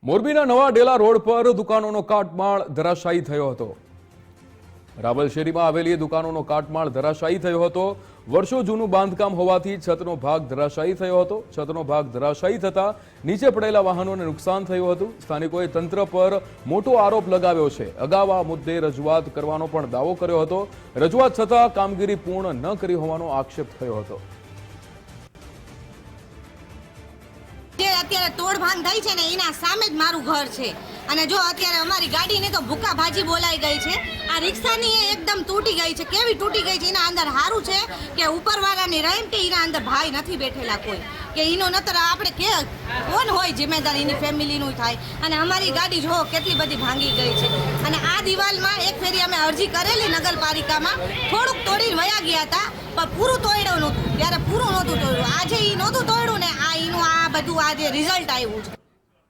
મોરબીના નવા ડેલા રોડ પર દુકાનોનો કાટમાળ ધરાશાયી થયો હતો। રાવલ શેરીમાં આવેલી દુકાનોનો કાટમાળ ધરાશાયી થયો હતો। વર્ષો જૂનું બાંધકામ હોવાથી છતનો ભાગ ધરાશાયી થયો હતો। છતનો ભાગ ધરાશાયી થતા નીચે પડેલા વાહનોને નુકસાન થયું હતું। સ્થાનિકોએ તંત્ર પર મોટો આરોપ લગાવ્યો છે। અગાઉ આ મુદ્દે રજૂઆત કરવાનો પણ દાવો કર્યો હતો। રજૂઆત છતાં કામગીરી પૂર્ણ ન કરી હોવાનો આક્ષેપ થયો હતો। અત્યારે તોડભાંગ થઈ છે ને એના સામે જ મારું ઘર છે અને જો અત્યારે અમારી ગાડીને તો ભૂકા ભાજી બોલાઈ ગઈ છે। આ રિક્ષાની એકદમ તૂટી ગઈ છે। કેવી તૂટી ગઈ છે? એના અંદર સારું છે કે ઉપરવાળાની રહીમ કે એના અંદર ભાઈ નથી બેઠેલા કોઈ કે એનો નતર આપણે કે કોણ હોય જિમ્મેદાર એની ફેમિલીનું થાય। અને અમારી ગાડી જો કેટલી બધી ભાંગી ગઈ છે અને આ દિવાલમાં એક ફેરી અમે અરજી કરેલી નગરપાલિકામાં થોડુંક તોડીને વયા ગયા હતા પણ પૂરું તોડ્યું નહોતું। ત્યારે પૂરું નહોતું તોડ્યું। આજે એ નહોતું તોડ્યું ને આ એનું આ બધું આજે રિઝલ્ટ આવ્યું છે।